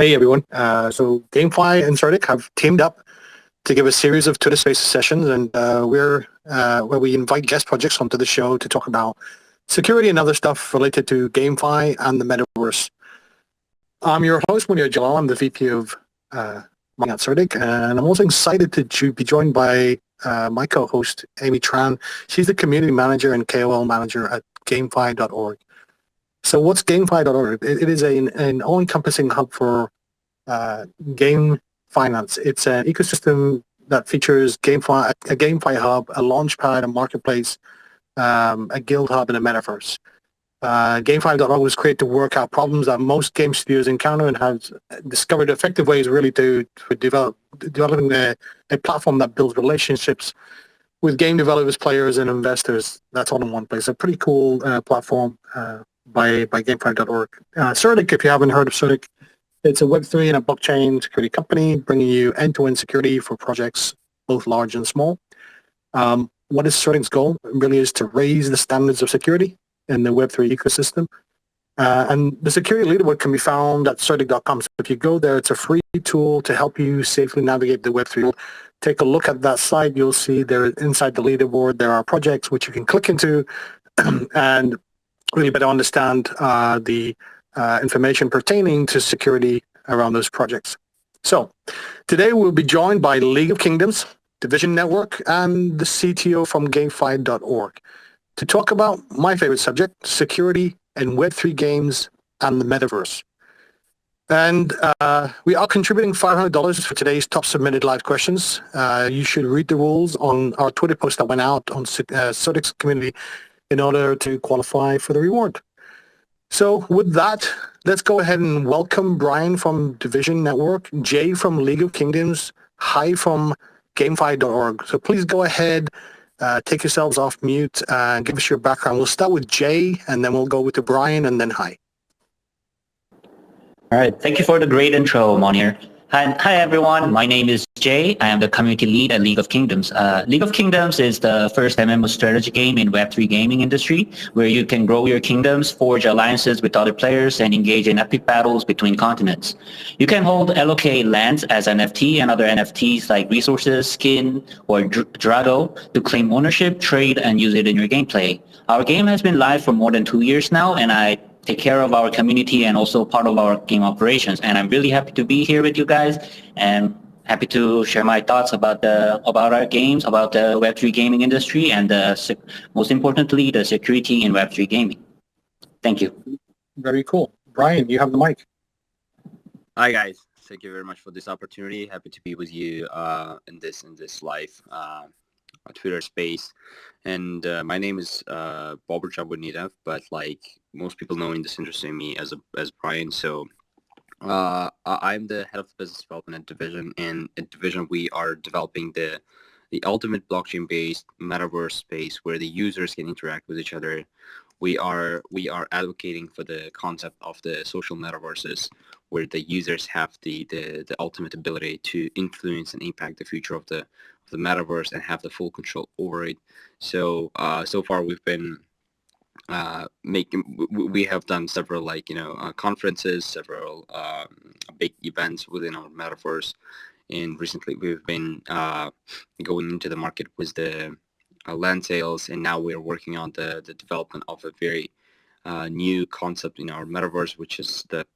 Hey everyone. So GameFi and CertiK have teamed up to give a series of Twitter Spaces sessions, and we're where we invite guest projects onto the show to talk about security and other stuff related to GameFi and the Metaverse. I'm your host, Munir Jalal. I'm the VP of marketing at CertiK, and I'm also excited to be joined by my co-host, Amy Tran. She's the community manager and KOL manager at gamefi.org. So what's gamefi.org? It is an all-encompassing hub for game finance. It's an ecosystem that features a GameFi hub, a launchpad, a marketplace, a guild hub, and a metaverse. GameFi.org was created to work out problems that most game studios encounter and has discovered effective ways really to developing a platform that builds relationships with game developers, players, and investors. That's all in one place. A pretty cool platform by GameFi.org. CertiK, if you haven't heard of CertiK, it's a Web3 and a blockchain security company bringing you end-to-end security for projects both large and small. What is CertiK's goal? It really is to raise the standards of security in the Web3 ecosystem. And the security leaderboard can be found at CertiK.com. So if you go there, it's a free tool to help you safely navigate the Web3 world. Take a look at that site. You'll see there inside the leaderboard, there are projects which you can click into and really better understand the information pertaining to security around those projects. So today we'll be joined by League of Kingdoms, Division Network, and the CTO from gamefi.org to talk about my favorite subject, security and Web3 games and the Metaverse. And we are contributing $500 for today's top submitted live questions. You should read the rules on our Twitter post that went out on CertiK's community in order to qualify for the reward. So with that, let's go ahead and welcome Brian from Division Network, Jay from League of Kingdoms, Hai from gamefi.org. So please go ahead, take yourselves off mute, and give us your background. We'll start with Jay, and then we'll go to Brian, and then Hai. All right. Thank you for the great intro, Monir. Hi, everyone. My name is Jay. I am the community lead at League of Kingdoms. League of Kingdoms is the first MMO strategy game in Web3 gaming industry, where you can grow your kingdoms, forge alliances with other players, and engage in epic battles between continents. You can hold allocate lands as NFT and other NFTs like resources, skin, or Drago to claim ownership, trade, and use it in your gameplay. Our game has been live for more than 2 years now, and I take care of our community and also part of our game operations. And I'm really happy to be here with you guys and happy to share my thoughts about our games, about the Web3 gaming industry, and most importantly, the security in Web3 gaming. Thank you. Very cool. Brian, you have the mic. Hi, guys. Thank you very much for this opportunity. Happy to be with you in this live Twitter space. And my name is Bober Chabunida, but like most people know in this industry, me as Brian. So I'm the head of business development at Division, and at Division we are developing the ultimate blockchain-based metaverse space where the users can interact with each other. We are advocating for the concept of the social metaverses, where the users have the ultimate ability to influence and impact the future of the metaverse and have the full control over it. So so far we've been we have done several conferences, several big events within our metaverse, and recently we've been going into the market with the land sales, and now we're working on the development of a very new concept in our metaverse, which is the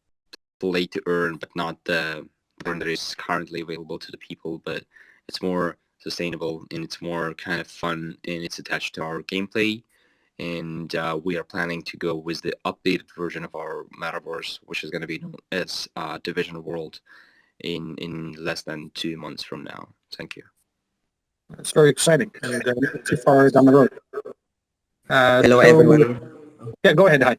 play to earn, but not the earn that is currently available to the people, but it's more sustainable and it's more kind of fun, and it's attached to our gameplay. And we are planning to go with the updated version of our metaverse, which is going to be known as Division World in less than 2 months from now. Thank you. That's very exciting. And not too far down the road. Hello, everyone. Yeah, go ahead, Hai.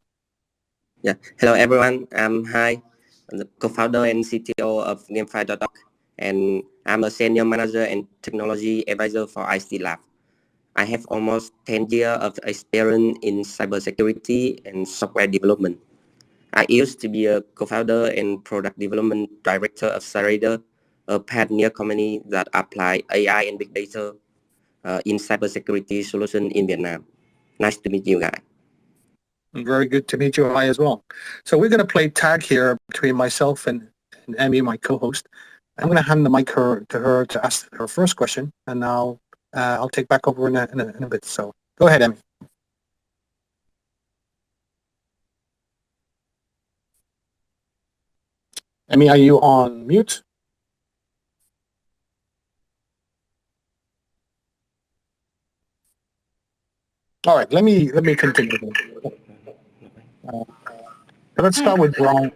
Yeah, hello, everyone. I'm Hai, I'm the co-founder and CTO of gamefi.org, and I'm a senior manager and technology advisor for IC Lab. I have almost 10 years of experience in cybersecurity and software development. I used to be a co-founder and product development director of CertiK, a pioneer company that apply AI and big data in cybersecurity solution in Vietnam. Nice to meet you guys. Very good to meet you, Hai, as well. So we're going to play tag here between myself and and Emmy, my co-host. I'm going to hand the mic to her to ask her first question, and I'll take back over in a bit. So go ahead, Emmy. Emmy, are you on mute? All right, let me continue. Let's start with Brian.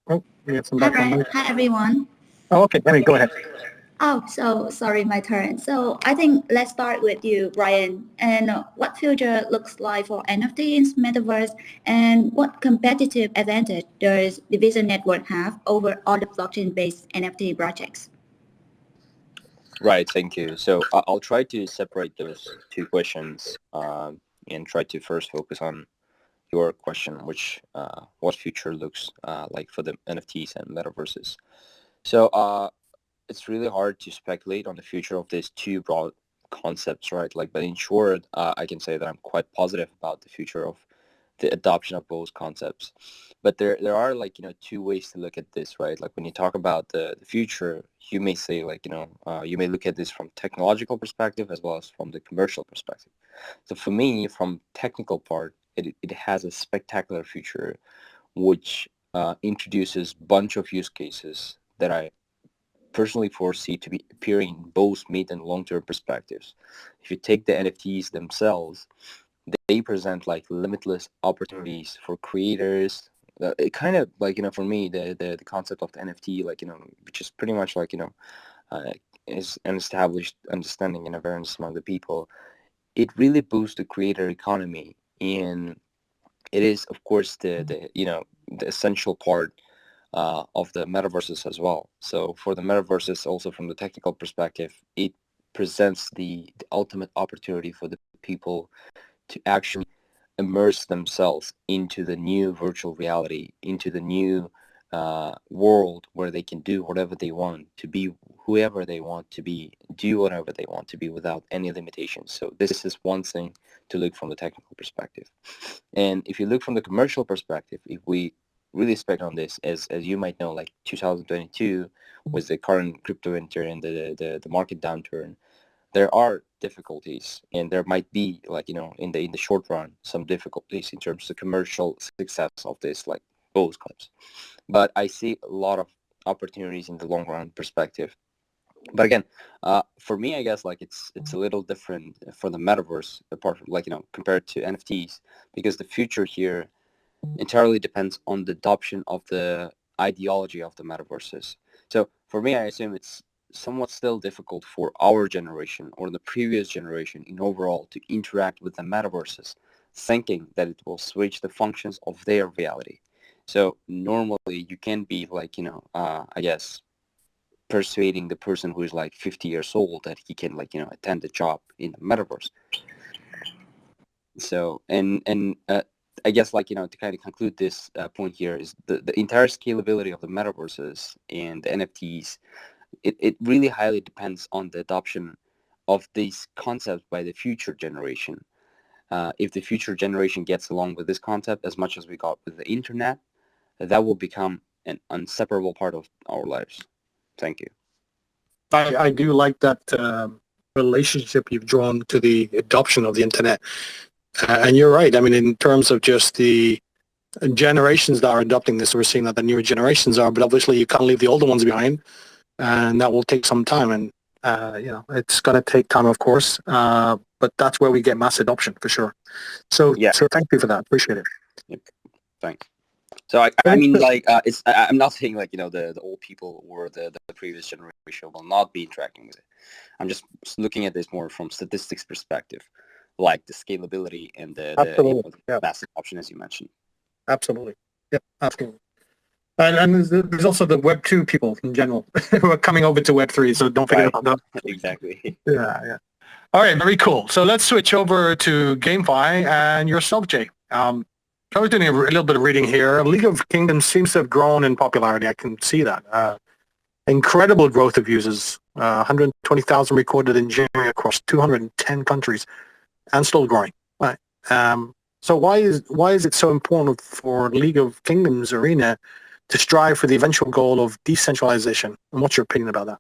Oh, we have some Hi, background Brian. noise. Hi, everyone. Oh, okay, Emmy, go ahead. Oh, so sorry, my turn. So I think let's start with you, Brian. And what future looks like for NFT in Metaverse, and what competitive advantage does Division Network have over other blockchain-based NFT projects? Right, thank you. So I'll try to separate those two questions and try to first focus on your question, which what future looks like for the NFTs and metaverses. So it's really hard to speculate on the future of these two broad concepts, right? Like, but in short, I can say that I'm quite positive about the future of the adoption of both concepts. But there are like, two ways to look at this, right? Like when you talk about the future, you may say like, you may look at this from technological perspective as well as from the commercial perspective. So for me, from technical part, it has a spectacular future, which introduces bunch of use cases that I personally foresee to be appearing in both mid and long-term perspectives. If you take the NFTs themselves, they present like limitless opportunities for creators. It kind of like, for me, the concept of the NFT, like, which is pretty much like, uh, is an established understanding and awareness among the people. It really boosts the creator economy, and it is, of course, the essential part of the metaverses as well. So for the metaverses, also from the technical perspective, it presents the ultimate opportunity for the people to actually immerse themselves into the new virtual reality, into the new world where they can do whatever they want, to be whoever they want to be, do whatever they want to be without any limitations. So this is one thing to look from the technical perspective. And if you look from the commercial perspective, if we really spec on this, as you might know, like 2022 was the current crypto winter and the market downturn, there are difficulties, and there might be like, in the short run, some difficulties in terms of commercial success of this, like both clubs. But I see a lot of opportunities in the long run perspective. But again, for me, I guess like it's a little different for the metaverse, apart from like, compared to NFTs, because the future here entirely depends on the adoption of the ideology of the metaverses. So for me, I assume it's somewhat still difficult for our generation or the previous generation in overall to interact with the metaverses, thinking that it will switch the functions of their reality. So normally you can be like, I guess, persuading the person who is like 50 years old that he can like, attend a job in the metaverse. So, and I guess like, to kind of conclude this point here is the entire scalability of the metaverses and the NFTs. It really highly depends on the adoption of these concepts by the future generation. If the future generation gets along with this concept as much as we got with the internet, that will become an inseparable part of our lives. Thank you. I do like that relationship you've drawn to the adoption of the internet. And you're right. I mean, in terms of just the generations that are adopting this, we're seeing that the newer generations are, but obviously you can't leave the older ones behind, and that will take some time. And, it's going to take time, of course, but that's where we get mass adoption for sure. So, Yeah. so thank you for that. Appreciate it. Yep. Thanks. So I mean, like, I'm not saying like, the old people or the previous generation will not be interacting with it. I'm just looking at this more from statistics perspective, like the scalability and the mass adoption, as you mentioned. Absolutely. Yeah, absolutely. And there's also the Web2 people in general who are coming over to Web3, so don't forget about that. Exactly. Yeah. All right, very cool. So let's switch over to GameFi and yourself, Jay. I was doing a little bit of reading here. League of Kingdoms seems to have grown in popularity. I can see that. Incredible growth of users. 120,000 recorded in January across 210 countries, and still growing. Right. So why is it so important for League of Kingdoms Arena to strive for the eventual goal of decentralization. And what's your opinion about that?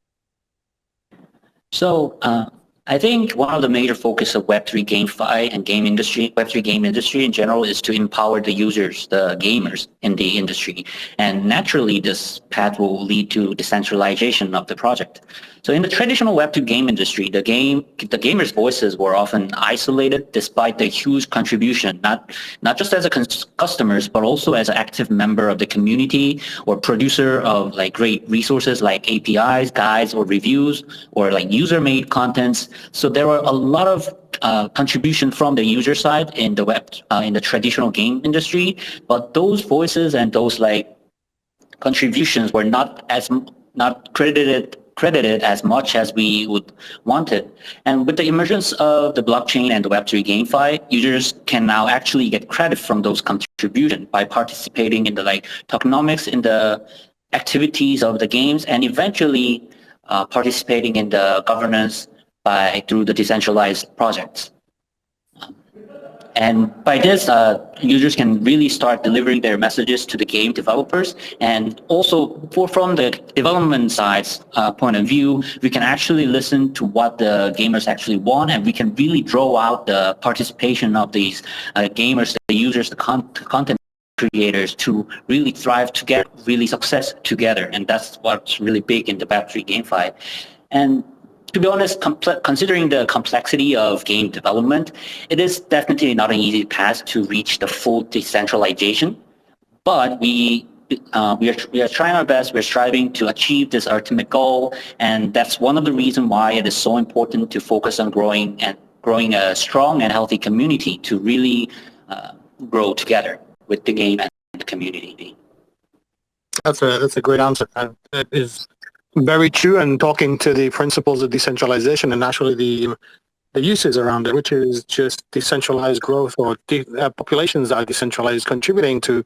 So I think one of the major focus of Web3 GameFi and Web3 game industry in general is to empower the users, the gamers in the industry. And naturally, this path will lead to decentralization of the project. So in the traditional Web2 game industry, the gamers' voices were often isolated despite the huge contribution, not just as a customers, but also as an active member of the community or producer of like great resources like APIs, guides, or reviews, or like user-made contents. So there were a lot of contribution from the user side in the traditional game industry, but those voices and those like contributions were not credited as much as we would want it. And with the emergence of the blockchain and the Web3 GameFi, users can now actually get credit from those contributions by participating in the like tokenomics, in the activities of the games, and eventually participating in the governance through the decentralized projects. And by this, users can really start delivering their messages to the game developers. And also, from the development side's point of view, we can actually listen to what the gamers actually want, and we can really draw out the participation of these gamers, the users, the content creators to really thrive together, really success together. And that's what's really big in the Web3 GameFi. And to be honest, considering the complexity of game development, it is definitely not an easy path to reach the full decentralization. But we are trying our best. We're striving to achieve this ultimate goal, and that's one of the reasons why it is so important to focus on growing a strong and healthy community to really grow together with the game and the community. That's a great answer. It is very true, and talking to the principles of decentralization and actually the uses around it, which is just decentralized growth or populations that are decentralized, contributing to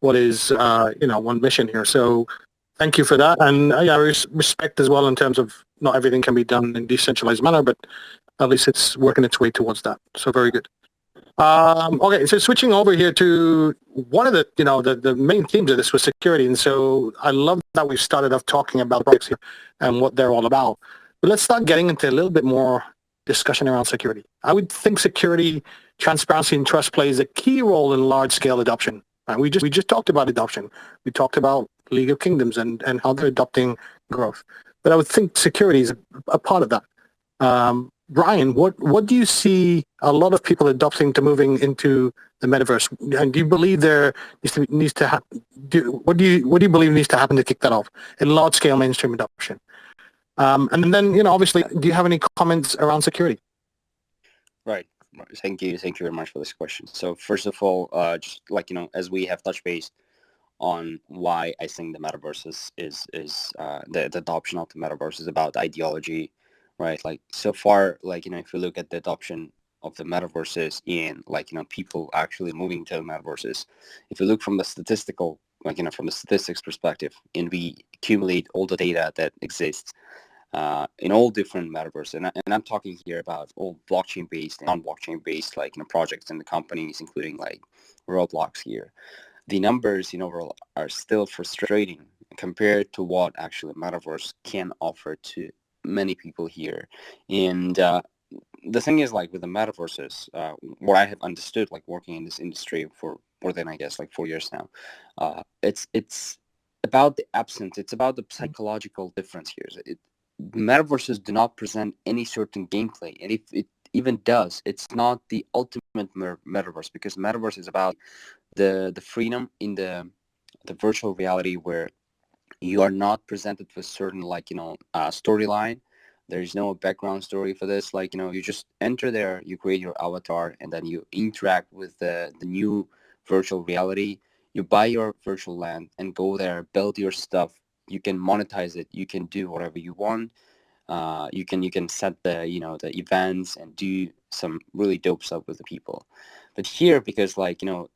what is one mission here. So thank you for that, and I respect as well in terms of not everything can be done in decentralized manner, but at least it's working its way towards that. So very good. Okay, so switching over here to one of the main themes of this was security, and so I love that we've started off talking about projects here and what they're all about. But let's start getting into a little bit more discussion around security. I would think security, transparency, and trust plays a key role in large-scale adoption. We just talked about adoption. We talked about League of Kingdoms and how they're adopting growth. But I would think security is a part of that. Brian, what do you see a lot of people adopting to moving into the metaverse? And do you believe what do you believe needs to happen to kick that off in large scale mainstream adoption? And then, obviously, do you have any comments around security? Right. Thank you very much for this question. So first of all, just like, as we have touched base on why I think the metaverse is the adoption of the metaverse is about ideology. Right, like so far, like, if you look at the adoption of the metaverses and like, people actually moving to the metaverses, if you look from the statistical, like, from the statistics perspective, and we accumulate all the data that exists in all different metaverses, and I'm talking here about all blockchain-based and non-blockchain-based, like, projects and the companies, including like Roblox here, the numbers, are still frustrating compared to what actually metaverse can offer to many people here. And the thing is, like, with the metaverses, what I have understood, like, working in this industry for more than, I guess, like 4 years now, it's about the absence, it's about the psychological difference here. Metaverses do not present any certain gameplay, and if it even does, it's not the ultimate metaverse, because metaverse is about the freedom in the virtual reality, where you are not presented with certain, like, storyline. There is no background story for this. Like, you just enter there, you create your avatar, and then you interact with the new virtual reality. You buy your virtual land and go there, build your stuff. You can monetize it. You can do whatever you want. You can set the the events and do some really dope stuff with the people. But here, because, like, the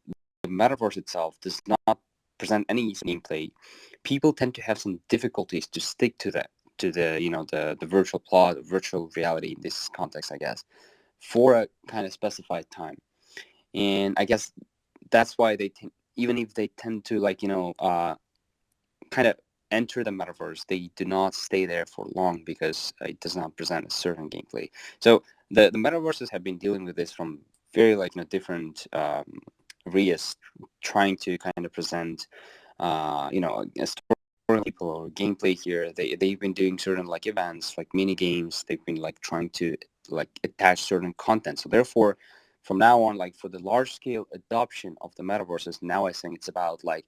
metaverse itself does not present any gameplay, people tend to have some difficulties to stick to the the virtual plot, virtual reality in this context, I guess, for a kind of specified time. And I guess that's why even if they tend to, like, kind of enter the metaverse, they do not stay there for long because it does not present a certain gameplay. So the metaverses have been dealing with this from very different areas, trying to kind of present a story people or gameplay here. They've been doing certain like events, like mini games. They've been like trying to like attach certain content. So therefore, from now on, like for the large scale adoption of the metaverses, now I think it's about like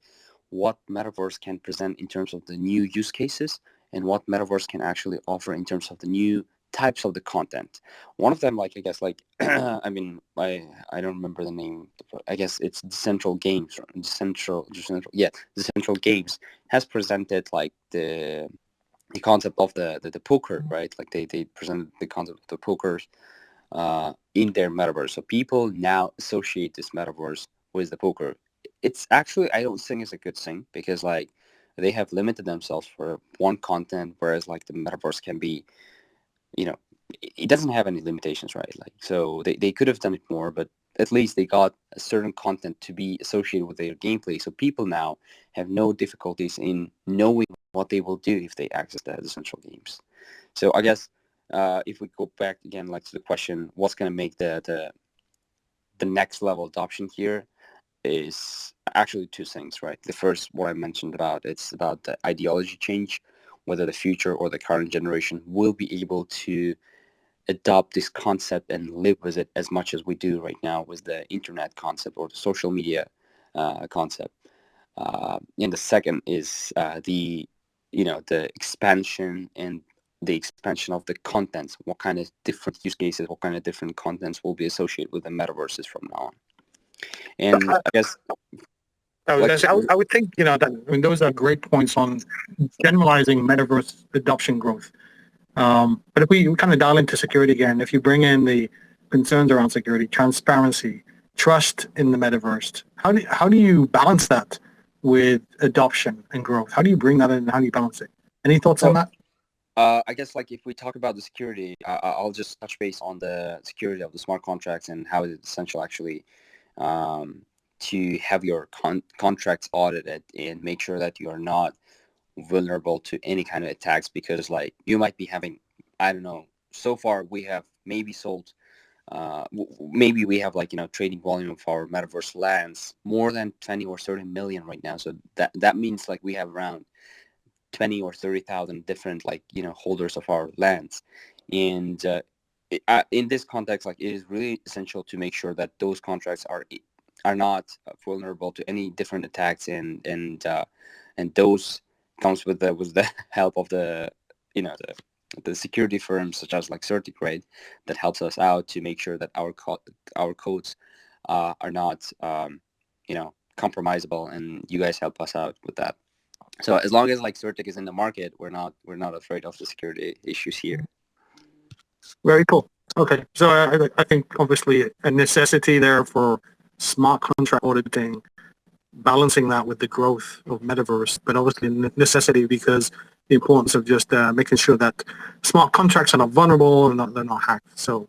what metaverse can present in terms of the new use cases and what metaverse can actually offer in terms of the new types of the content. One of them, like I guess, like I mean, I don't remember the name. I guess it's Decentral Games, yeah, Decentral Games has presented like the concept of the poker, right? Like they presented the concept of the poker in their metaverse. So people now associate this metaverse with the poker. It's actually, I don't think it's a good thing because like they have limited themselves for one content, whereas like the metaverse can be, it doesn't have any limitations, right? Like, so they could have done it more, but at least they got a certain content to be associated with their gameplay. So people now have no difficulties in knowing what they will do if they access the central games. So I guess if we go back again, like to the question, what's going to make the next level adoption here is actually two things, right? The first, what I mentioned about, it's about the ideology change, whether the future or the current generation will be able to adopt this concept and live with it as much as we do right now with the internet concept or the social media concept. And the second is the expansion and the expansion of the contents. What kind of different use cases, what kind of different contents will be associated with the metaverses from now on? And I guess I would think, that, I mean, those are great points on generalizing metaverse adoption growth. But if we kind of dial into security again, if you bring in the concerns around security, transparency, trust in the metaverse, how do you balance that with adoption and growth? How do you bring that in and how do you balance it? Any thoughts on that? I guess like if we talk about the security, I'll just touch base on the security of the smart contracts and how it's essential actually to have your contracts audited and make sure that you are not vulnerable to any kind of attacks, because like you might be having, I don't know, so far we have maybe sold maybe we have like trading volume of our metaverse lands more than 20 or 30 million right now. So that means like we have around 20 or 30,000 different like holders of our lands. And in this context, like it is really essential to make sure that those contracts are not vulnerable to any different attacks, and those comes with the help of the the security firms such as like CertiK, right, that helps us out to make sure that our codes are not compromisable, and you guys help us out with that. So as long as like CertiK is in the market, we're not afraid of the security issues here. Very cool. Okay, so I think obviously a necessity there for smart contract auditing, balancing that with the growth of metaverse, but obviously necessity because the importance of just making sure that smart contracts are not vulnerable and they're not hacked. So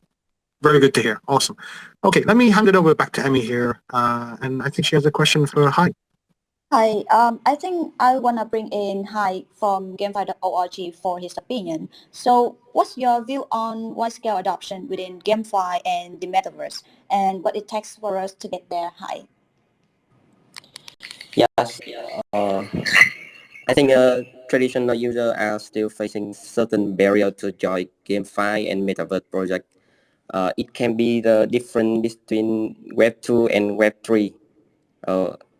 very good to hear. Awesome. Okay, let me hand it over back to Emmy here, and I think she has a question for Hai. Hi, I think I want to bring in Hai from gamefi.org for his opinion. So what's your view on wide-scale adoption within GameFi and the Metaverse, and what it takes for us to get there, Hai? Yes, I think traditional users are still facing certain barrier to join GameFi and Metaverse project. It can be the difference between Web 2 and Web 3.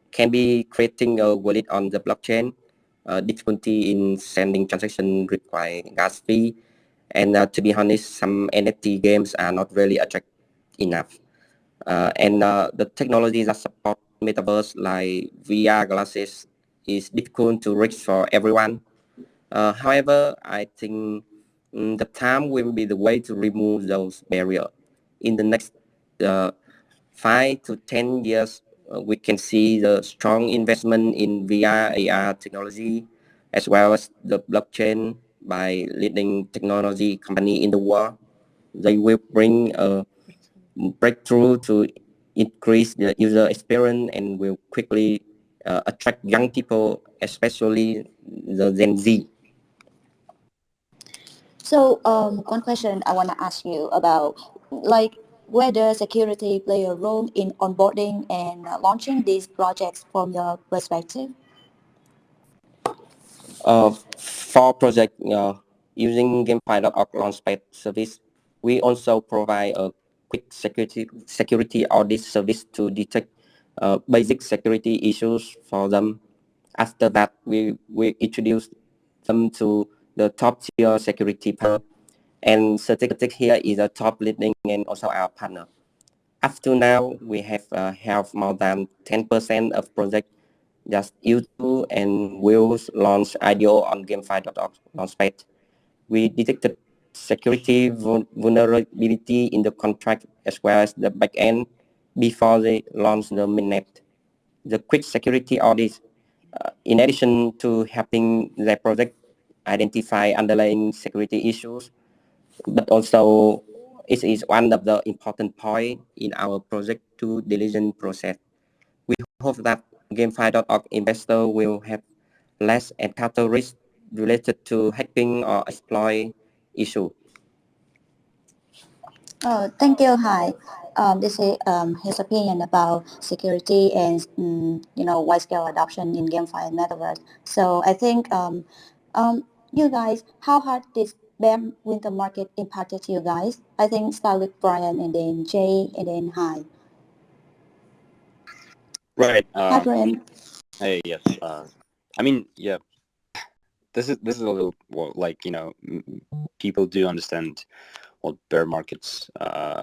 Can be creating a wallet on the blockchain, difficulty in sending transaction require gas fee, and to be honest, some NFT games are not really attractive enough. And the technology that support metaverse like VR glasses is difficult to reach for everyone. However, I think the time will be the way to remove those barriers. In the next 5 to 10 years, we can see the strong investment in VR, AR technology, as well as the blockchain by leading technology company in the world. They will bring a breakthrough to increase the user experience and will quickly attract young people, especially the Gen Z. So one question I want to ask you about, like, where does security play a role in onboarding and launching these projects from your perspective? For project using gamefi.org launchpad service, we also provide a quick security audit service to detect basic security issues for them. After that, we introduce them to the top tier security partner, and CertiK here is a top leading and also our partner. Up to now, we have more than 10% of projects just YouTube and will launch IDO on gamefi.org launchpad. We detected security vulnerability in the contract as well as the backend before they launch the mainnet. The quick security audit, in addition to helping the project identify underlying security issues, but also it is one of the important point in our project due diligence process. We hope that gamefi.org investor will have less encounter risk related to hacking or exploit issue. Thank you, Hai. This is his opinion about security and wide scale adoption in GameFi and Metaverse. So I think you guys, how hard this bear winter market impacted you guys? I think start with Brian and then Jay and then Hai. Right. Hi, Brian. Hey, yes. I mean, yeah. This is a little, well, like, people do understand what bear markets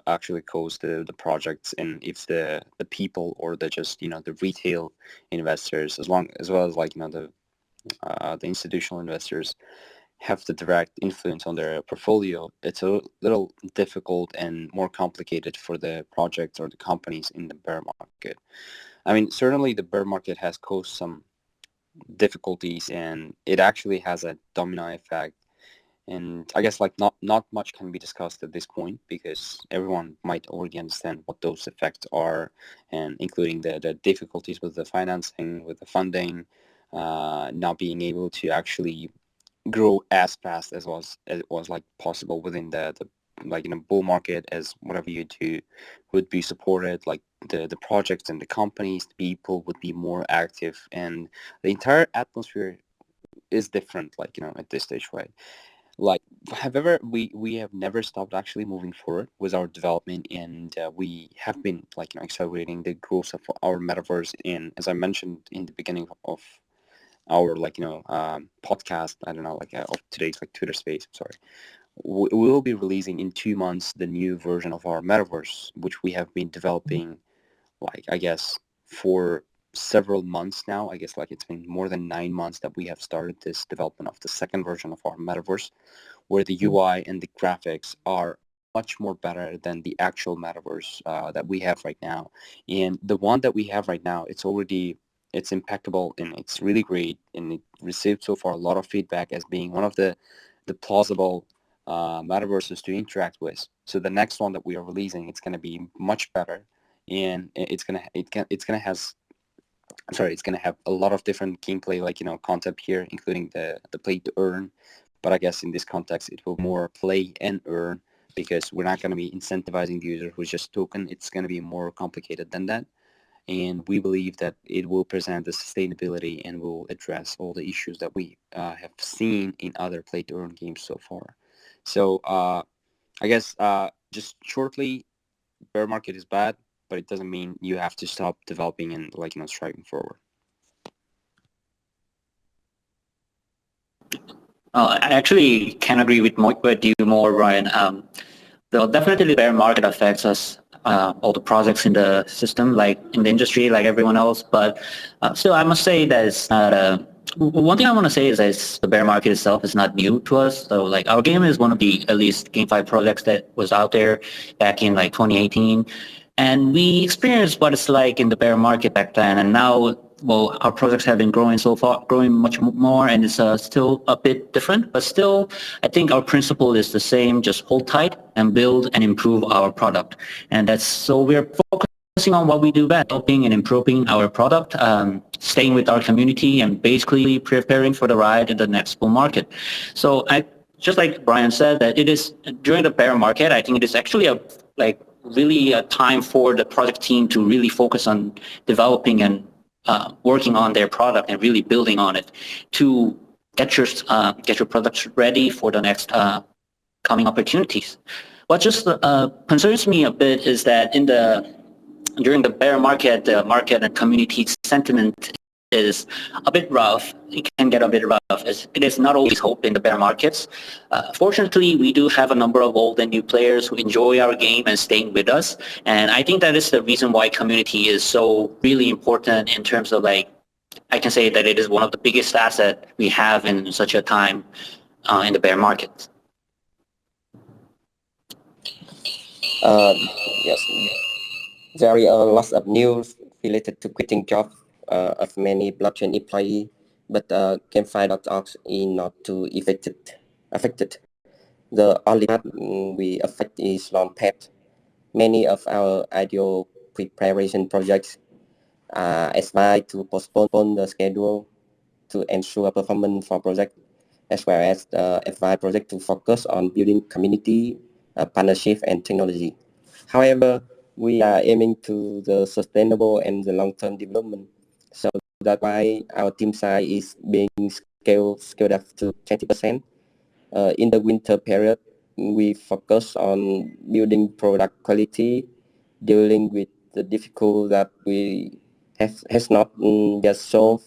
actually cause the projects, and if the people or the just the retail investors, as well as like the institutional investors have the direct influence on their portfolio, it's a little difficult and more complicated for the projects or the companies in the bear market. I mean, certainly the bear market has caused some difficulties, and it actually has a domino effect. And I guess like not much can be discussed at this point because everyone might already understand what those effects are, and including the difficulties with the financing, with the funding, not being able to actually grow as fast as it was like possible within the like bull market, as whatever you do would be supported, like the projects and the companies, the people would be more active, and the entire atmosphere is different, like at this stage, right? Like, however, we have never stopped actually moving forward with our development, and we have been like accelerating the growth of our metaverse. And as I mentioned in the beginning of our podcast, I don't know, like of today's like Twitter space, sorry, we will be releasing in 2 months the new version of our metaverse, which we have been developing, like, I guess, for several months now. I guess like it's been more than 9 months that we have started this development of the second version of our metaverse, where the UI and the graphics are much more better than the actual metaverse that we have right now. And the one that we have right now, it's impeccable and it's really great, and it received so far a lot of feedback as being one of the plausible metaverses to interact with. So the next one that we are releasing, it's going to be much better, and it's going to have a lot of different gameplay, like concept here, including the play to earn. But I guess in this context, it will more play and earn, because we're not going to be incentivizing the user who's just token. It's going to be more complicated than that. And we believe that it will present the sustainability and will address all the issues that we have seen in other play-to-earn games so far. So I guess just shortly, bear market is bad, but it doesn't mean you have to stop developing and striving forward. I actually can agree with you more, Ryan. Definitely the bear market affects us, all the projects in the system, like in the industry, like everyone else. But still, I must say that it's not one thing I want to say is that the bear market itself is not new to us. So like our game is one of the at least GameFi projects that was out there back in like 2018. And we experienced what it's like in the bear market back then. And now, well, our projects have been growing so far, growing much more, and it's still a bit different. But still, I think our principle is the same, just hold tight and build and improve our product. And that's so we're focused focusing on what we do best, helping and improving our product, staying with our community, and basically preparing for the ride in the next bull market. So just like Brian said, that it is during the bear market, I think it is actually really a time for the project team to really focus on developing and working on their product and really building on it to get your products ready for the next coming opportunities. What just concerns me a bit is that during the bear market, the market and community sentiment is a bit rough. It can get a bit rough. It is not always hope in the bear markets. Fortunately, we do have a number of old and new players who enjoy our game and staying with us. And I think that is the reason why community is so really important in terms of I can say that it is one of the biggest assets we have in such a time in the bear market. Yes, there are lots of news related to quitting jobs of many blockchain employees, but gamefi.org is not too affected. The only part we affect is long path. Many of our ideal preparation projects are advised to postpone the schedule to ensure performance for project, as well as advise project to focus on building community, partnership, and technology. However, we are aiming to the sustainable and the long-term development. So that's why our team size is being scaled up to 20%. In the winter period, we focus on building product quality, dealing with the difficulty that we has not yet solved,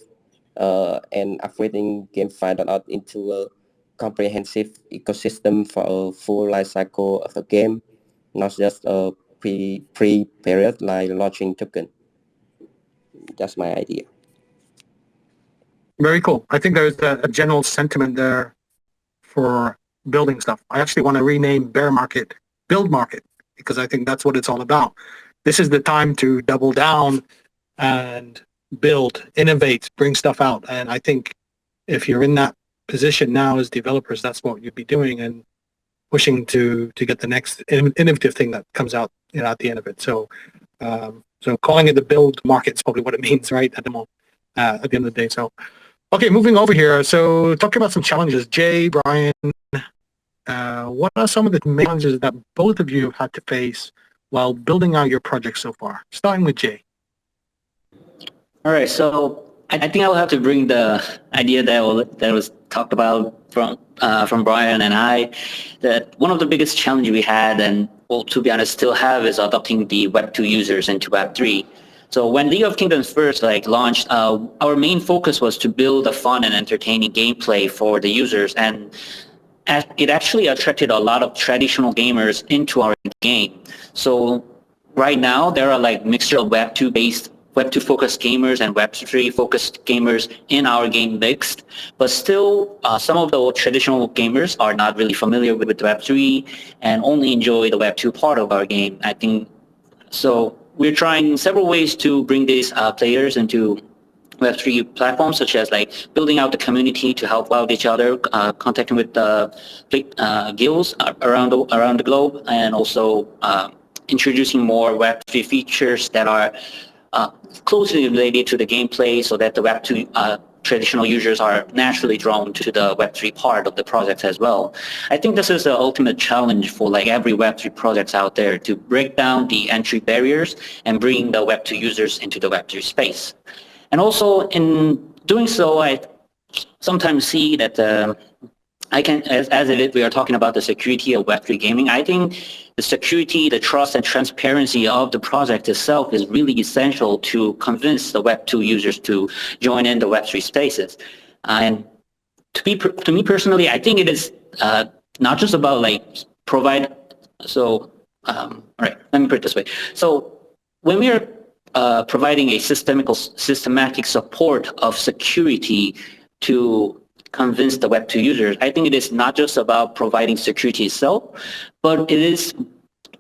and upgrading gamefi.org into a comprehensive ecosystem for a full life cycle of a game, not just a pre-period like launching token. That's my idea. Very cool. I think there's a general sentiment there for building stuff. I actually want to rename bear market build market, because I think that's what it's all about. This is the time to double down and build, innovate, bring stuff out. And I think if you're in that position now as developers, that's what you'd be doing and pushing to get the next innovative thing that comes out at the end of it. So calling it the build market is probably what it means, right? At the end of the day. So okay, moving over here. So talking about some challenges, Jay, Brian, what are some of the main challenges that both of you have had to face while building out your project so far? Starting with Jay. All right, so I think I'll have to bring the idea that was talked about from Brian and I, that one of the biggest challenges we had, and well, to be honest, still have, is adopting the Web2 users into Web3. So when League of Kingdoms first launched, our main focus was to build a fun and entertaining gameplay for the users, and it actually attracted a lot of traditional gamers into our game. So right now there are mixture of Web2 focused gamers and Web3 focused gamers in our game mixed, but still some of the traditional gamers are not really familiar with Web3 and only enjoy the Web2 part of our game. I think so. We're trying several ways to bring these players into Web3 platforms, such as building out the community to help out each other, contacting with guilds around the globe, and also introducing more Web3 features that are closely related to the gameplay, so that the Web2 traditional users are naturally drawn to the Web3 part of the project as well. I think this is the ultimate challenge for every Web3 project out there, to break down the entry barriers and bring the Web2 users into the Web3 space. And also in doing so, I sometimes see that we are talking about the security of Web3 gaming. I think the security, the trust, and transparency of the project itself is really essential to convince the Web2 users to join in the Web3 spaces. And to me personally, I think it is not just about provide. So, all right, let me put it this way. So when we are providing a systematic support of security to convince the Web2 users, I think it is not just about providing security itself, but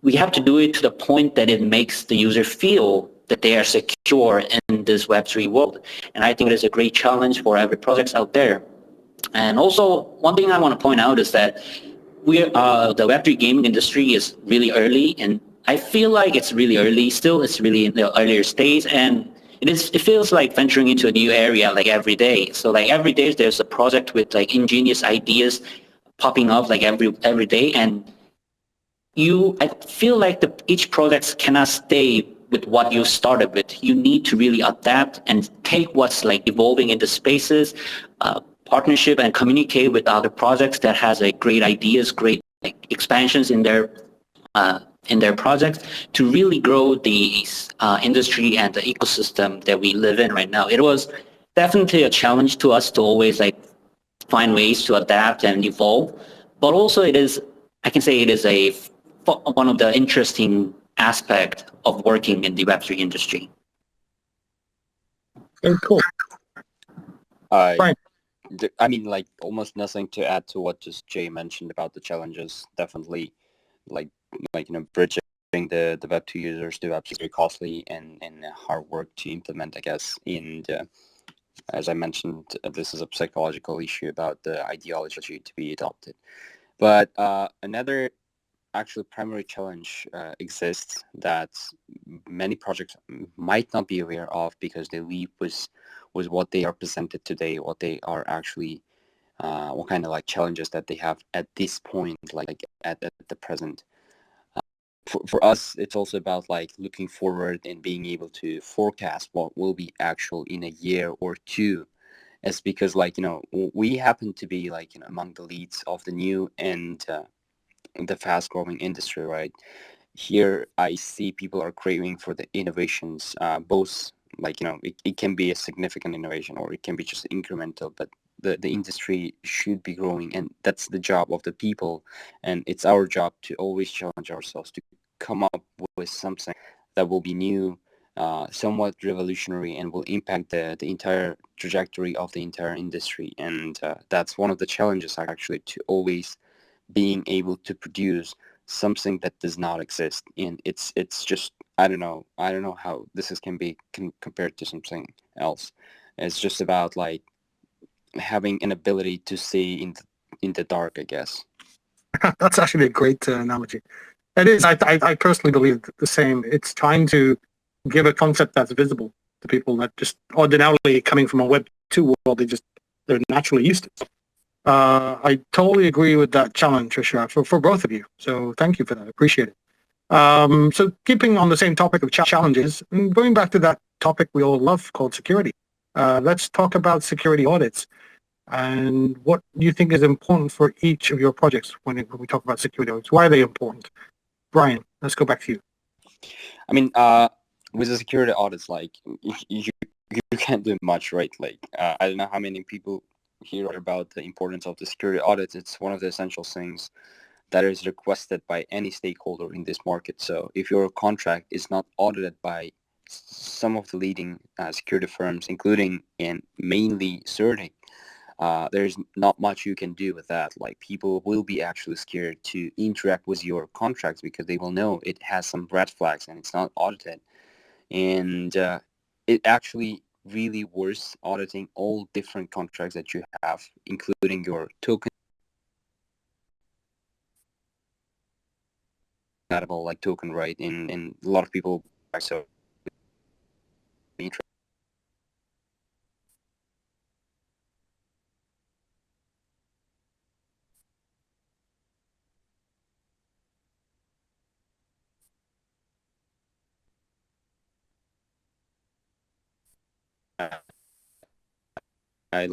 we have to do it to the point that it makes the user feel that they are secure in this Web3 world. And I think it is a great challenge for every project out there. And also, one thing I want to point out is that the Web3 gaming industry is really early I feel like it's really early still. It's really in the earlier stage, and it feels like venturing into a new area like every day. So like every day there's a project with like ingenious ideas popping up like every day, and I feel like each project cannot stay with what you started with. You need to really adapt and take what's like evolving into spaces, partnership, and communicate with other projects that has like great ideas, great like expansions in their projects to really grow the industry and the ecosystem that we live in right now. It was definitely a challenge to us to always like find ways to adapt and evolve, but also I can say it is one of the interesting aspect of working in the Web3 industry. Very cool. I Brian. I mean, like almost nothing to add to what just Jay mentioned about the challenges. Definitely, like bridging the Web2 users to apps is very costly and hard work to implement, I guess. And as I mentioned, this is a psychological issue about the ideology to be adopted. But another actually primary challenge exists that many projects might not be aware of because they leave with what they are presented today, what they are actually, what kind of like challenges that they have at this point, like at the present. For us, it's also about like looking forward and being able to forecast what will be actual in a year or two. It's because like, we happen to be like, among the leads of the new and the fast growing industry, right? Here I see people are craving for the innovations, both like, it can be a significant innovation or it can be just incremental, but the industry should be growing, and that's the job of the people. And it's our job to always challenge ourselves to come up with something that will be new, somewhat revolutionary, and will impact the entire trajectory of the entire industry. And that's one of the challenges actually, to always being able to produce something that does not exist. And it's just, I don't know how this can be compared to something else. It's just about like having an ability to see in the dark, I guess. That's actually a great analogy. It is. I personally believe the same. It's trying to give a concept that's visible to people that just ordinarily coming from a Web 2 world, they're naturally used to. I totally agree with that challenge, Trisha, for both of you. So thank you for that. Appreciate it. So keeping on the same topic of challenges, and going back to that topic we all love called security, let's talk about security audits and what you think is important for each of your projects when we talk about security audits. Why are they important? Brian, let's go back to you. I mean, with the security audits, like you can't do much, right? Like I don't know how many people hear about the importance of the security audits. It's one of the essential things that is requested by any stakeholder in this market. So if your contract is not audited by some of the leading security firms, including and mainly CertiK, there's not much you can do with that. Like people will be actually scared to interact with your contracts because they will know it has some red flags and it's not audited. And it actually really worth auditing all different contracts that you have, including your token, like token, right? And a lot of people so I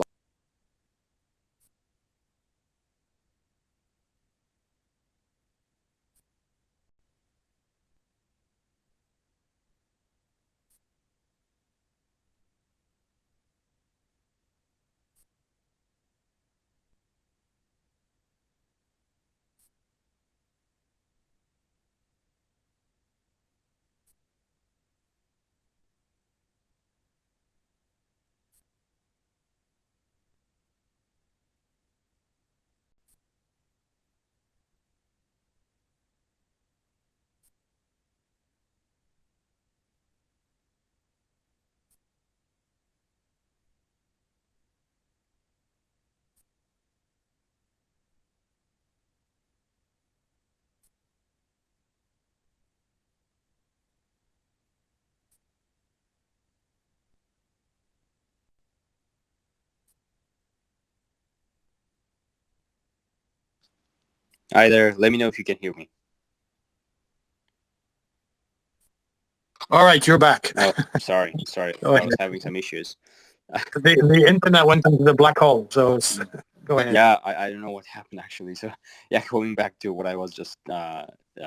Hi there. Let me know if you can hear me. All right, you're back. Oh, sorry. Go I ahead. was having some issues. The internet went into the black hole, so go ahead. Yeah, I don't know what happened actually. So yeah, going back to what I was just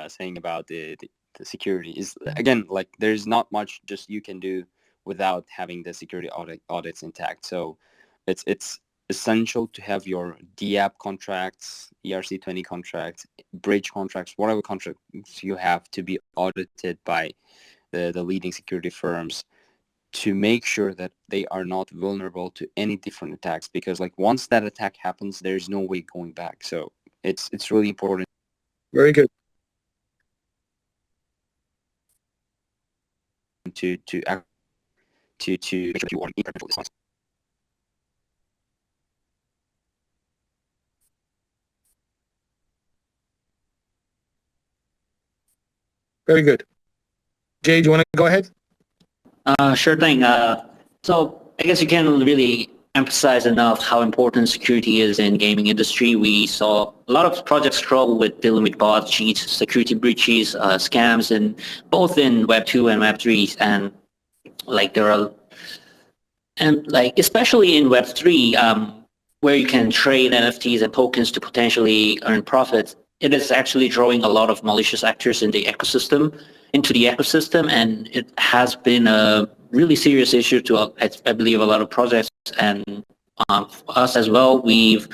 saying about the security is, again, like there's not much just you can do without having the security audits intact. So it's essential to have your DApp contracts, ERC20 contracts, bridge contracts, whatever contracts you have to be audited by the leading security firms, to make sure that they are not vulnerable to any different attacks, because like once that attack happens, there's no way going back. So it's really important Very good. to make sure you are prepared for this one. Very good. Jay, do you want to go ahead? Sure thing. So I guess you can't really emphasize enough how important security is in gaming industry. We saw a lot of projects struggle with dealing with bot cheats, security breaches, scams, and both in Web 2 and Web 3. And like there are, and like especially in Web 3, where you can trade NFTs and tokens to potentially earn profits, it is actually drawing a lot of malicious actors in the ecosystem, and it has been a really serious issue to, I believe, a lot of projects and us as well. We've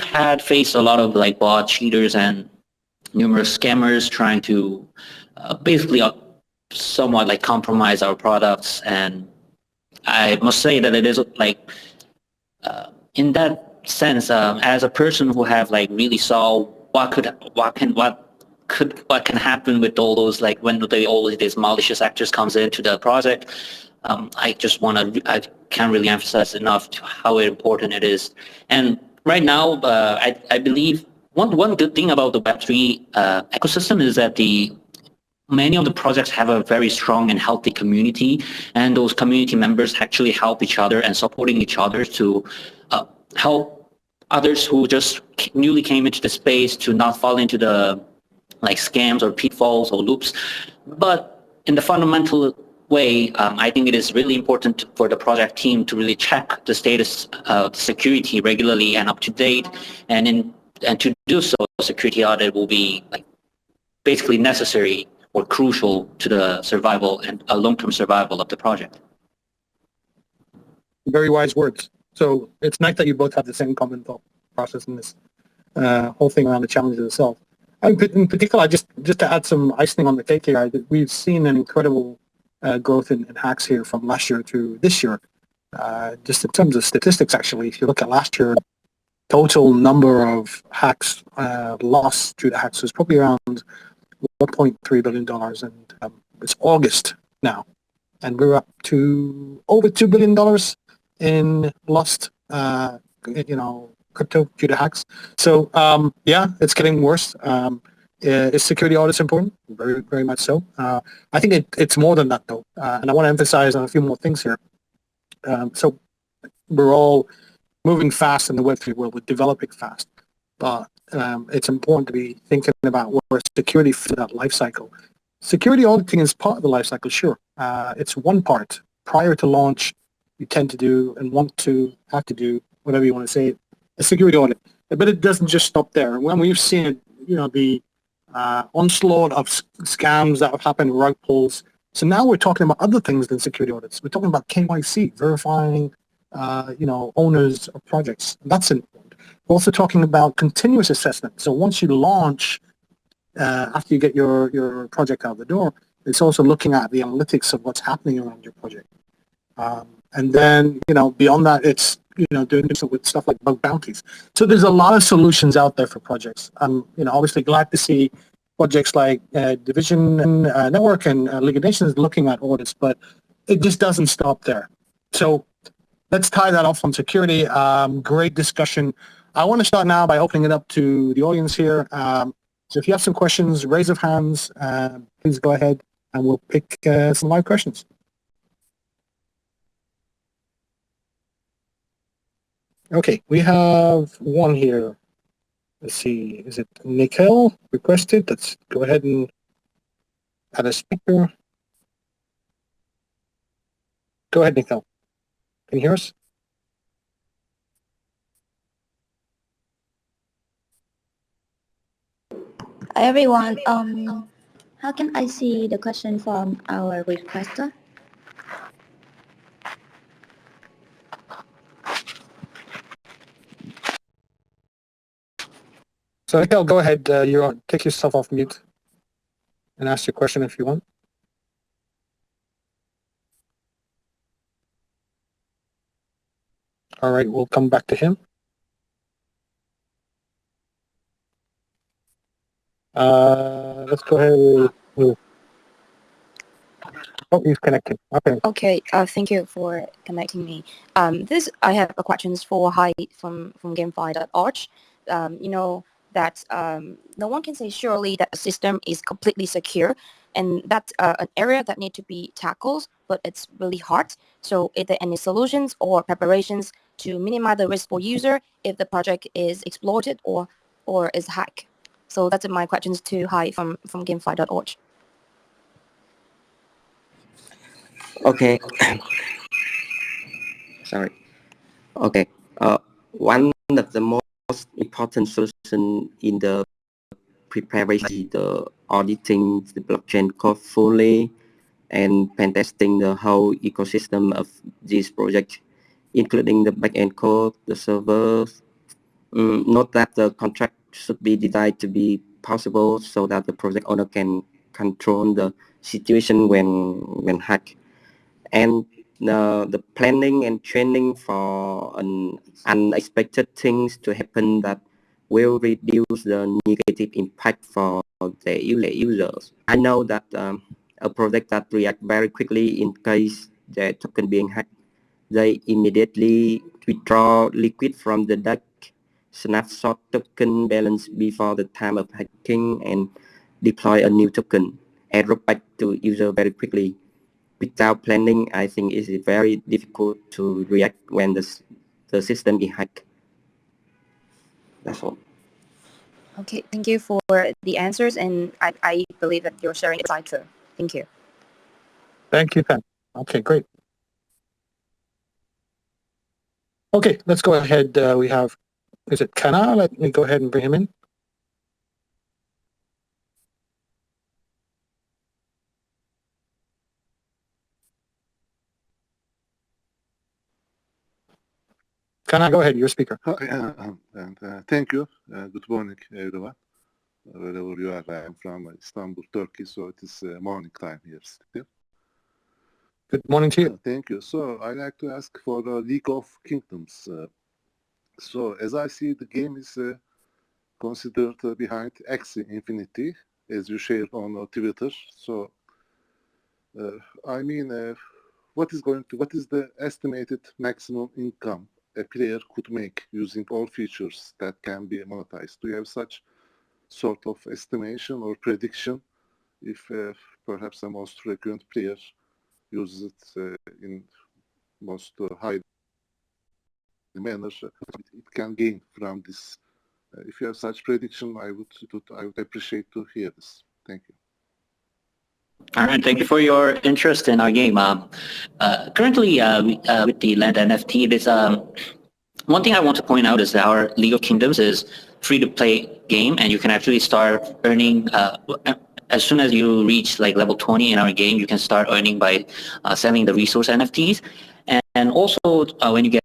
had faced a lot of like bot cheaters and numerous scammers trying to basically somewhat like compromise our products, and I must say that it is like in that sense, as a person who have like really saw what can happen with all those, like when all these malicious actors comes into the project, I can't really emphasize enough to how important it is. And right now, I believe one good thing about the Web3 ecosystem is that many of the projects have a very strong and healthy community, and those community members actually help each other and supporting each other to help others who just newly came into the space to not fall into the like scams or pitfalls or loops. But in the fundamental way, I think it is really important for the project team to really check the status of security regularly and up to date, and to do so, security audit will be like basically necessary or crucial to the survival and a long-term survival of the project. Very wise words. So it's nice that you both have the same common thought process in this whole thing around the challenges itself. In particular, just to add some icing on the cake here, we've seen an incredible growth in hacks here from last year to this year. Just in terms of statistics, actually, if you look at last year, total number of hacks lost due to hacks was probably around $1.3 billion, and it's August now, and we're up to over $2 billion in lost, crypto due to hacks. So yeah, it's getting worse. Is security audits important? Very, very much so. I think it's more than that though, and I want to emphasize on a few more things here. So we're all moving fast in the Web3 world. We're developing fast, but it's important to be thinking about where security fits that life cycle. Security auditing is part of the life cycle, sure. It's one part. Prior to launch, you tend to do and have to do, whatever you want to say, a security audit. But it doesn't just stop there. When we've seen, the onslaught of scams that have happened, rug pulls. So now we're talking about other things than security audits. We're talking about KYC, verifying, owners of projects. That's important. We're also talking about continuous assessment. So once you launch, after you get your project out the door, it's also looking at the analytics of what's happening around your project. And then, beyond that, it's, doing with stuff like bug bounties. So there's a lot of solutions out there for projects. I'm, obviously glad to see projects like Division Network and League of Nations looking at audits, but it just doesn't stop there. So let's tie that off on security. Great discussion. I want to start now by opening it up to the audience here. So if you have some questions, raise of hands, please go ahead and we'll pick some live questions. Okay, we have one here. Let's see, is it Nikhil requested? Let's go ahead and add a speaker. Go ahead, Nikhil. Can you hear us? Hi everyone. How can I see the question from our requester? So Nikhil, go ahead. Take yourself off mute and ask your question if you want. All right, we'll come back to him. Let's go ahead with. Oh, he's connected. Okay. Okay, thank you for connecting me. I have a questions for Hai from gamefi.org. You know that no one can say surely that the system is completely secure, and that's an area that need to be tackled, but it's really hard. So, is there any solutions or preparations to minimize the risk for user if the project is exploited or is hacked? So that's my questions to Hai from gamefi.org. Okay. Sorry. Okay. One of the most important solution in the preparation, the auditing the blockchain code fully and pen testing the whole ecosystem of this project, including the backend code, the servers. Note that the contract should be designed to be possible so that the project owner can control the situation when hacked. And the planning and training for unexpected things to happen that will reduce the negative impact for the users. I know that a project that react very quickly in case the token being hacked, they immediately withdraw liquid from the deck, snapshot token balance before the time of hacking, and deploy a new token, airdrop back to user very quickly. Without planning, I think it's very difficult to react when the system is hacked. That's all. Okay, thank you for the answers, and I believe that you're sharing the true. Thank you. Thank you, Pen. Okay, great. Okay, let's go ahead. We have, is it Kana? Let me go ahead and bring him in. Kana, go ahead. You're speaker. Thank you. Good morning, everyone. Wherever you are, I am from Istanbul, Turkey, so it is morning time here still. Good morning to you. Thank you. So I like to ask for the League of Kingdoms. So as I see, the game is considered behind Axie Infinity, as you shared on Twitter. So I mean, what is the estimated maximum income a player could make using all features that can be monetized? Do you have such sort of estimation or prediction if perhaps the most frequent player uses it in most high manner, it can gain from this? If you have such prediction, I would appreciate to hear this. Thank you. All right, thank you for your interest in our game. Currently, with the Land NFT, there's one thing I want to point out is that our League of Kingdoms is free-to-play game, and you can actually start earning as soon as you reach like level 20 in our game. You can start earning by selling the resource NFTs, and also when you get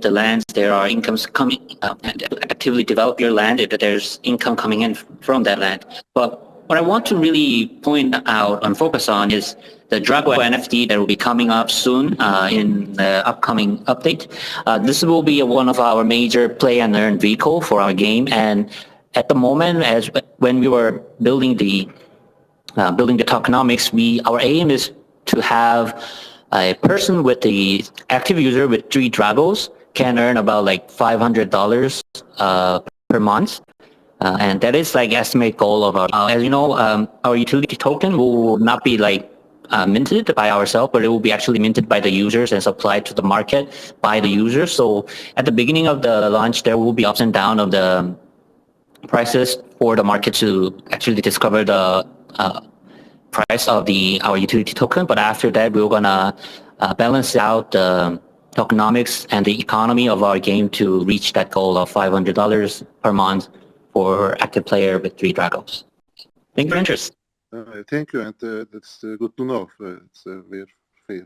the lands, there are incomes coming and actively develop your land. If there's income coming in from that land, but what I want to really point out and focus on is the Drago NFT that will be coming up soon in the upcoming update. This will be one of our major play and earn vehicle for our game. And at the moment, as when we were building the tokenomics, our aim is to have a person with the active user with 3 Dragos can earn about like $500 per month. And that is like estimate goal of our, as you know, our utility token will not be like minted by ourselves, but it will be actually minted by the users and supplied to the market by the users. So at the beginning of the launch, there will be ups and downs of prices for the market to actually discover the price of our utility token. But after that, we're gonna balance out the tokenomics and the economy of our game to reach that goal of $500 per month for active player with 3 dragons. Thank you for interest. Thank you, and that's good to know. It's a very fair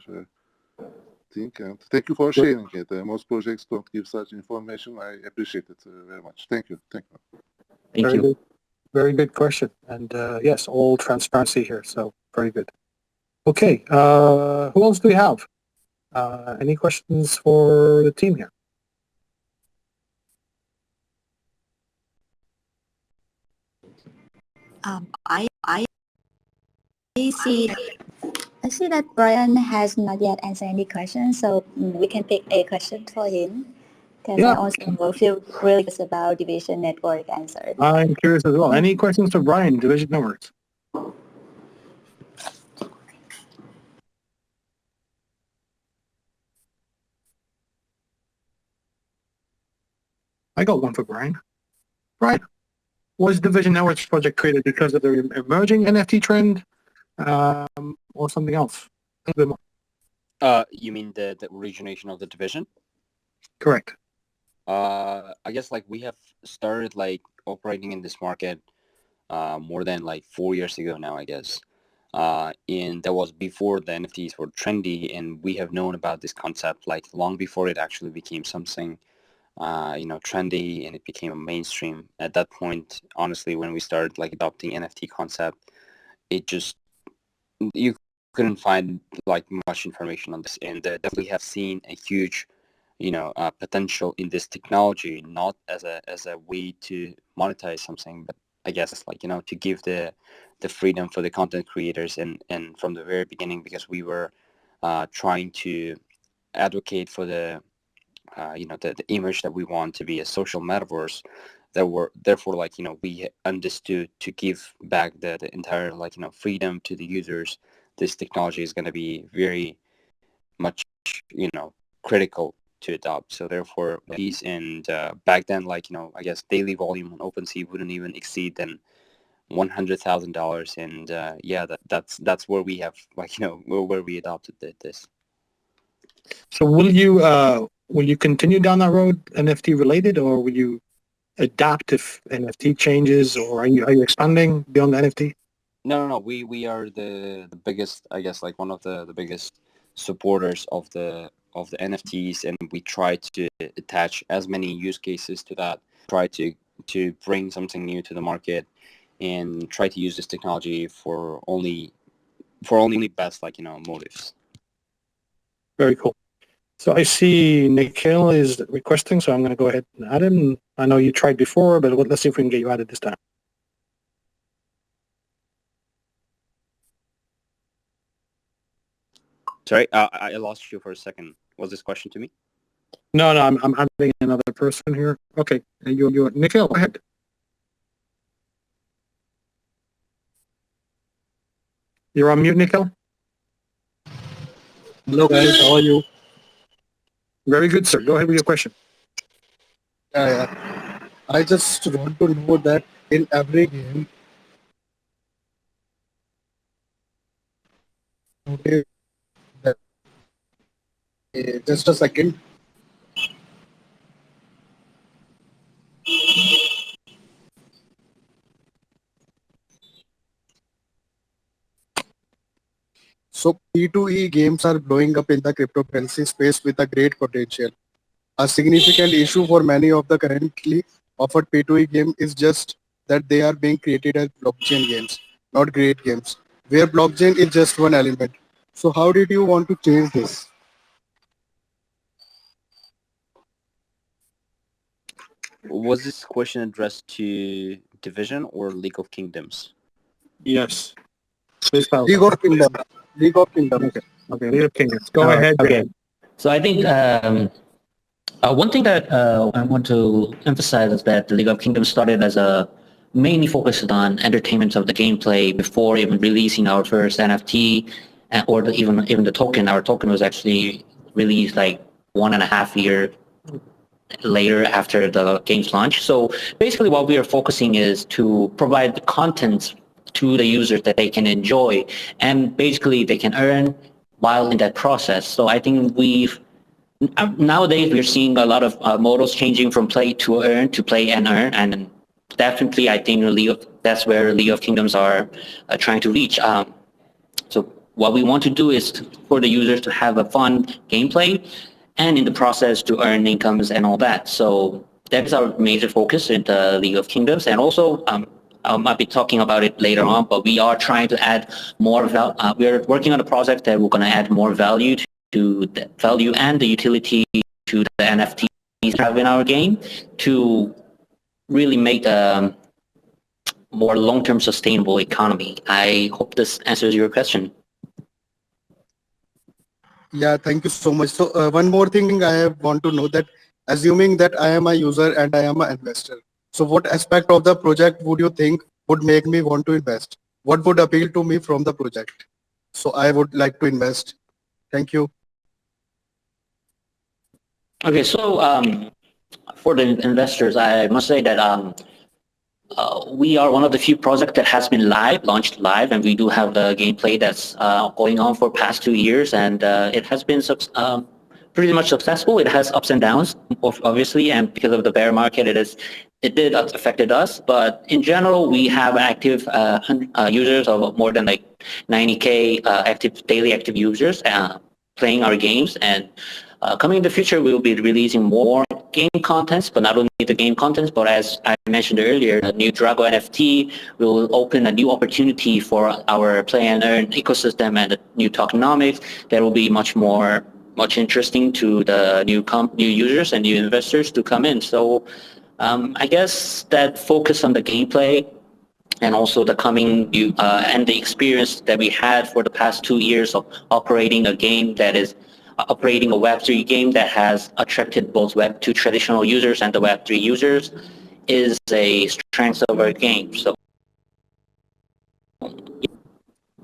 thing, and thank you for sharing it. Most projects don't give such information. I appreciate it very much. Thank you. Thank you. Thank you. Very good question. And yes, all transparency here. So very good. Okay. Who else do we have? Any questions for the team here? I see that Brian has not yet answered any questions, so we can pick a question for him. Because I also feel really curious about Division Network answer. I'm curious as well. Any questions for Brian, Division Networks? I got one for Brian. Brian, was Division Networks project created because of the emerging NFT trend or something else? A bit more. You mean the origination of the division? Correct. I guess like we have started like operating in this market more than like 4 years ago now, I guess. And that was before the NFTs were trendy, and we have known about this concept like long before it actually became something trendy and it became a mainstream. At that point, honestly, when we started like adopting NFT concept, it just, you couldn't find like much information on this, and definitely have seen a huge potential in this technology, not as a way to monetize something, but I guess it's like, to give the freedom for the content creators, and from the very beginning, because we were trying to advocate for the image that we want to be a social metaverse, therefore we understood to give back the entire freedom to the users. This technology is going to be very much critical to adopt. So therefore these, and back then I guess daily volume on OpenSea wouldn't even exceed than $100,000, and that's where we have where we adopted this. So will you continue down that road, NFT related, or will you adapt if NFT changes, or are you expanding beyond the NFT? No. We are the biggest, I guess, like one of the biggest supporters of the NFTs, and we try to attach as many use cases to that, try to bring something new to the market, and try to use this technology for only best motives. Very cool. So I see Nikhil is requesting, so I'm going to go ahead and add him. I know you tried before, but let's see if we can get you added this time. Sorry, I lost you for a second. Was this question to me? No, I'm adding another person here. Okay, you Nikhil, go ahead. You're on mute, Nikhil. Hello guys, how are you? Very good, sir. Go ahead with your question. I just want to know that in every game, okay, just a second. So P2E games are blowing up in the cryptocurrency space with a great potential. A significant issue for many of the currently offered P2E game is just that they are being created as blockchain games, not great games, where blockchain is just one element. So how did you want to change this? Was this question addressed to Division or League of Kingdoms? Yes. League of Kingdoms. League of Kingdoms. Okay, League of Kingdoms. Go ahead. Okay. So I think one thing that I want to emphasize is that the League of Kingdoms started as mainly focused on entertainment of the gameplay before even releasing our first NFT, or even the token. Our token was actually released like 1.5 years later after the game's launch. So basically what we are focusing is to provide the content to the users that they can enjoy, and basically they can earn while in that process. So I think nowadays we're seeing a lot of models changing from play to earn to play and earn, and definitely I think that's where League of Kingdoms are trying to reach. So what we want to do is for the users to have a fun gameplay, and in the process to earn incomes and all that. So that is our major focus in the League of Kingdoms. And also, I might be talking about it later on, but we are trying to add more we are working on a project that we're going to add more value to the value and the utility to the NFTs we have in our game to really make a more long-term sustainable economy. I hope this answers your question. Yeah, thank you so much. So one more thing I want to know that assuming that I am a user and I am an investor, so what aspect of the project would you think would make me want to invest? What would appeal to me from the project? So I would like to invest. Thank you. Okay, so for the investors, I must say that we are one of the few projects that has been launched live, and we do have the gameplay that's going on for past 2 years, and it has been pretty much successful. It has ups and downs, obviously, and because of the bear market, it did affected us. But in general, we have active users of more than like 90K daily active users playing our games, and coming in the future, we will be releasing more game contents, but not only the game contents, but as I mentioned earlier, the new Drago NFT will open a new opportunity for our play and earn ecosystem and the new tokenomics that will be much interesting to the new users and new investors to come in. So I guess that focus on the gameplay and also the coming and the experience that we had for the past 2 years of operating a game that is operating a Web3 game that has attracted both Web2 traditional users and the Web3 users is a strength of our game. So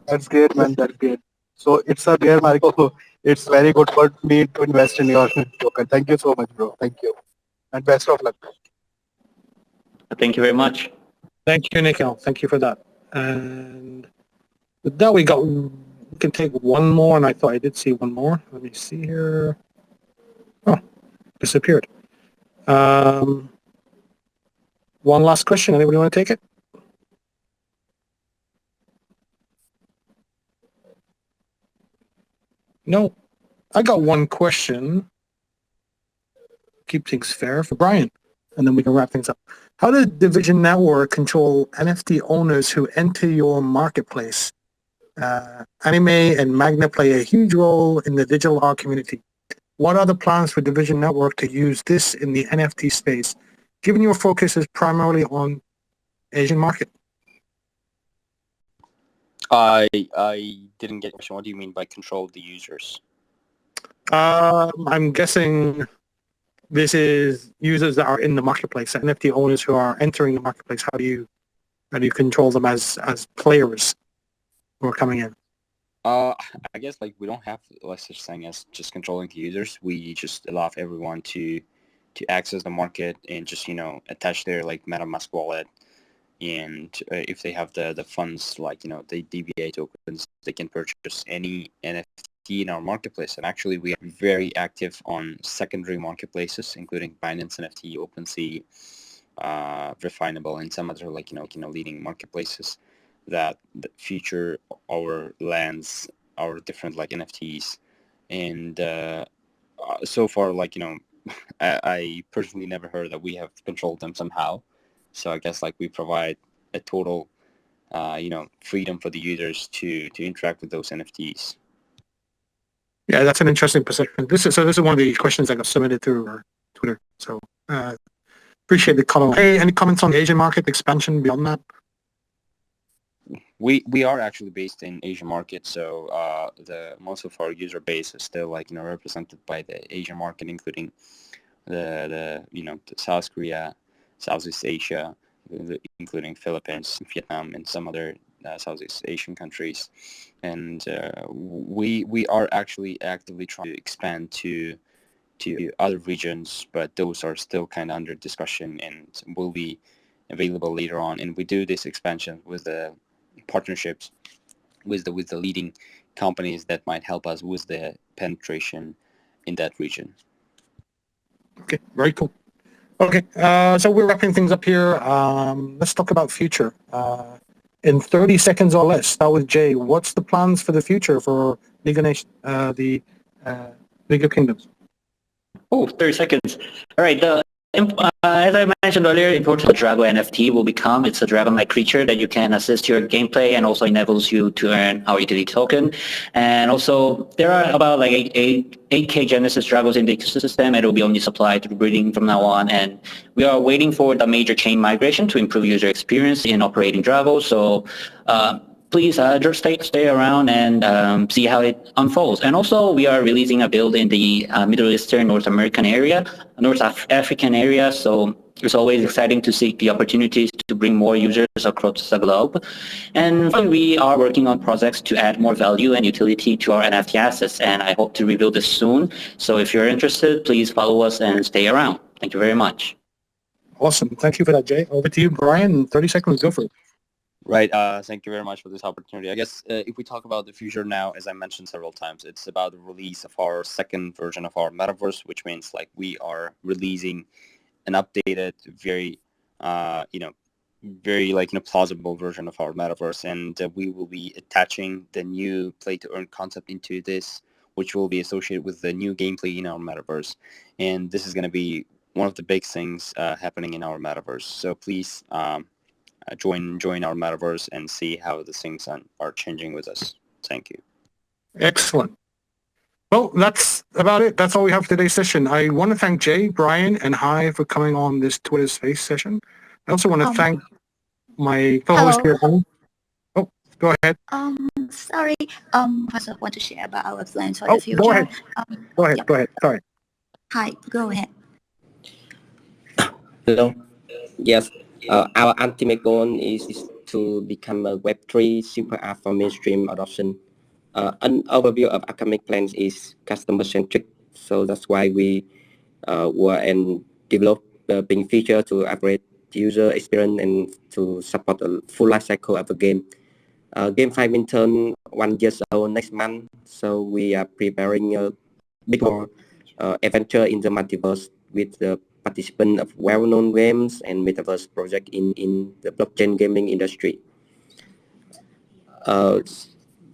That's great, man. That's great. So it's a bear market. It's very good for me to invest in your token. Thank you so much, bro. Thank you. And best of luck. thank you very much. Thank you, Nikhil. Thank you for that. And with that, we can take one more, and I thought I did see one more. Let me see here. Oh, disappeared. One last question. Anybody want to take it? No. I got one question. Keep things fair for Brian, and then we can wrap things up. How does Division Network control NFT owners who enter your marketplace? Anime and Magna play a huge role in the digital art community. What are the plans for Division Network to use this in the NFT space, given your focus is primarily on Asian market? I didn't get the question. What do you mean by control the users? I'm guessing this is users that are in the marketplace, NFT owners who are entering the marketplace. How do you control them as players who are coming in? I guess like we don't have such thing as just controlling the users. We just allow everyone to access the market and just attach their like MetaMask wallet, and if they have the funds, like they DBA tokens, they can purchase any NFT in our marketplace. And actually, we are very active on secondary marketplaces, including Binance NFT, OpenSea, Refinable, and some other like leading marketplaces that feature our lands, our different like NFTs. And so far, like I personally never heard that we have controlled them somehow. So I guess like we provide a total freedom for the users to interact with those NFTs. Yeah, that's an interesting perception. This is one of the questions that got submitted through our Twitter. So appreciate the comment. Hey, any comments on the Asian market expansion beyond that? We are actually based in Asian market, so the most of our user base is still like represented by the Asian market, including the South Korea, Southeast Asia, including Philippines, Vietnam, and some other Southeast Asian countries. And we are actually actively trying to expand to to other regions, but those are still kind of under discussion and will be available later on. And we do this expansion with the partnerships with the leading companies that might help us with the penetration in that region. Okay, very cool. Okay, so we're wrapping things up here. Let's talk about future. In 30 seconds or less, start with Jay. What's the plans for the future for League of Nations, the League of Kingdoms? Oh, 30 seconds. All right. As I mentioned earlier, important Drago NFT will become, it's a dragon-like creature that you can assist your gameplay and also enables you to earn our utility token. And also, there are about like 8K Genesis Dragos in the ecosystem, and it will be only supplied through breeding from now on. And we are waiting for the major chain migration to improve user experience in operating Dragos. So please just stay around and see how it unfolds. And also, we are releasing a build in the Middle Eastern, North American area, North African area. So it's always exciting to seek the opportunities to bring more users across the globe. And we are working on projects to add more value and utility to our NFT assets. And I hope to reveal this soon. So if you're interested, please follow us and stay around. Thank you very much. Awesome. Thank you for that, Jay. Over to you, Brian. 30 seconds. Go for it. Right. Thank you very much for this opportunity. I guess if we talk about the future now, as I mentioned several times, it's about the release of our second version of our Metaverse, which means like we are releasing an updated, very, plausible version of our Metaverse, and we will be attaching the new play-to-earn concept into this, which will be associated with the new gameplay in our Metaverse. And this is going to be one of the big things happening in our Metaverse. So please. Join our Metaverse and see how the things are changing with us. Thank you. Excellent. Well, that's about it. That's all we have for today's session. I want to thank Jay, Brian, and Hai for coming on this Twitter Space session. I also want to thank my co-host here. Oh, go ahead. Sorry. Also want to share about our plans for the future. Go ahead. Go ahead. Sorry. Hi, go ahead. Hello. Yes. Our ultimate goal is to become a Web3 super app for mainstream adoption. An overview of upcoming plans is customer-centric, so that's why we were and developing feature to upgrade user experience and to support the full life cycle of the game. Game 5 will turn 1 year old next month, so we are preparing a big more adventure in the multiverse with the participant of well-known games and Metaverse project in the blockchain gaming industry.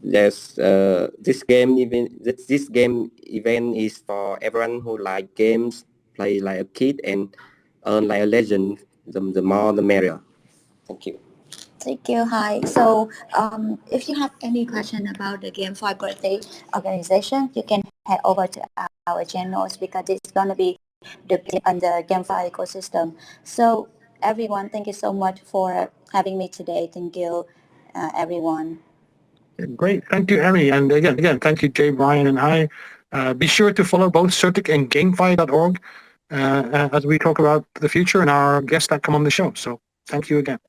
This game event is for everyone who like games, play like a kid, and earn like a legend. The more, the merrier. Thank you. Thank you. Hi. So if you have any question about the GameFi birthday organization, you can head over to our channels because it's going to be on the GameFi ecosystem. So everyone, thank you so much for having me today. Thank you, everyone. Great. Thank you, Amy. And again, thank you, Jay, Brian, and I. Be sure to follow both CertiK and gamefi.org as we talk about the future and our guests that come on the show. So thank you again.